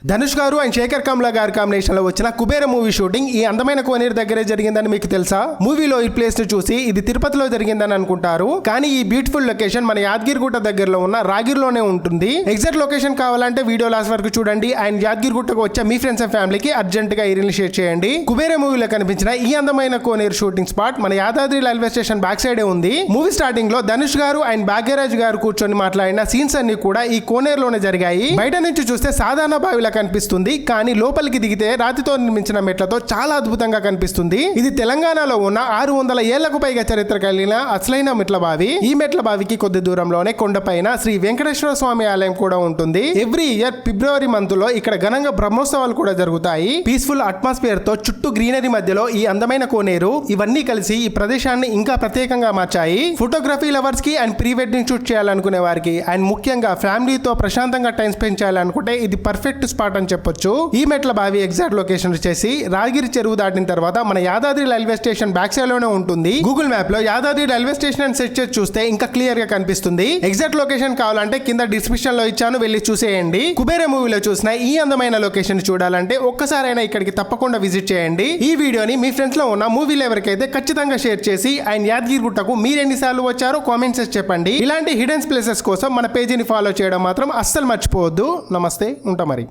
ధనుష్ గారు అండ్ శేఖర్ కమ్లా గారి కాంబినేషన్ లో వచ్చిన కుబేర మూవీ షూటింగ్ ఈ అందమైన కోనేరు దగ్గరే జరిగిందని మీకు తెలుసా? మూవీలో ఈ ప్లేస్ ని చూసి ఇది తిరుపతిలో జరిగిందని అనుకుంటారు, కానీ ఈ బ్యూటిఫుల్ లొకేషన్ మన యాదగిరిగుట్ట దగ్గరలో ఉన్న రాగిరిలోనే ఉంటుంది. ఎగ్జాక్ట్ లొకేషన్ కావాలంటే వీడియో లాస్ట్ వరకు చూడండి. అండ్ యాదగిరిగుట్టకు వచ్చే మీ ఫ్రెండ్స్ అండ్ ఫ్యామిలీకి అర్జెంట్ గా ఈ రీల్ షేర్ చేయండి. కుబేర మూవీలో కనిపించిన ఈ అందమైన కోనేరు షూటింగ్ స్పాట్ మన యాదాద్రి రైల్వే స్టేషన్ బ్యాక్ సైడే ఉంది. మూవీ స్టార్టింగ్ లో ధనుష్ గారు అండ్ భాగ్యరాజ్ గారు కూర్చొని మాట్లాడిన సీన్స్ అన్ని కూడా ఈ కోనేరులోనే జరిగాయి. బయట నుంచి చూస్తే సాధారణ బావిలా కనిపిస్తుంది, కానీ లోపలికి దిగితే రాతితో నిర్మించిన మెట్లతో చాలా అద్భుతంగా కనిపిస్తుంది. ఇది తెలంగాణలో ఉన్న 600 ఏళ్లకు పైగా చరిత్ర కలిగిన అసలైన మెట్ల బావి. ఈ మెట్ల బావికి కొద్ది దూరంలోనే కొండపైన శ్రీ వెంకటేశ్వర స్వామి ఆలయం కూడా ఉంటుంది. ఎవ్రీ ఇయర్ ఫిబ్రవరి మంత్ లో ఇక్కడ ఘనంగా బ్రహ్మోత్సవాలు కూడా జరుగుతాయి. పీస్ఫుల్ అట్మాస్ఫియర్ తో చుట్టూ గ్రీనరీ మధ్యలో ఈ అందమైన కోనేరు, ఇవన్నీ కలిసి ఈ ప్రదేశాన్ని ఇంకా ప్రత్యేకంగా మార్చాయి. ఫోటోగ్రఫీ లవర్స్ కి అండ్ ప్రీ వెడ్డింగ్ షూట్ చేయాలనుకునే వారికి అండ్ ముఖ్యంగా ఫ్యామిలీతో ప్రశాంతంగా టైం స్పెండ్ చేయాలనుకుంటే ఇది పర్ఫెక్ట్ స్పాట్ అని చెప్పొచ్చు. ఈ మెట్ల బావి ఎగ్జాక్ట్ లొకేషన్ వచ్చేసి రాగిరి చెరువు దాటిన తర్వాత మన Yadadri railway station back side లోనే ఉంటుంది. గూగుల్ మ్యాప్ లో యాదాద్రి రైల్వే స్టేషన్ అని సెర్చ్ చేసి చూస్తే ఇంకా క్లియర్ గా కనిపిస్తుంది. ఎగ్జాక్ట్ లొకేషన్ కావాలంటే కింద డిస్క్రిప్షన్ లో ఇచ్చాను, వెళ్ళి చూసేయండి. కుబేర మూవీలో చూసిన ఈ అందమైన లొకేషన్ చూడాలంటే ఒక్కసారైనా ఇక్కడికి తప్పకుండా విజిట్ చేయండి. ఈ వీడియోని మీ ఫ్రెండ్స్ లో ఉన్న మూవీలు ఎవరికైతే ఖచ్చితంగా షేర్ చేసి అండ్ యాదగిరిగుట్టకు మీరు ఎన్నిసార్లు వచ్చారో కామెంట్స్ చెప్పండి. ఇలాంటి హిడెన్స్ ప్లేసెస్ కోసం మన పేజీని ఫాలో చేయడం మాత్రం అస్సలు మర్చిపోవద్దు. నమస్తే, ఉంటా మరి.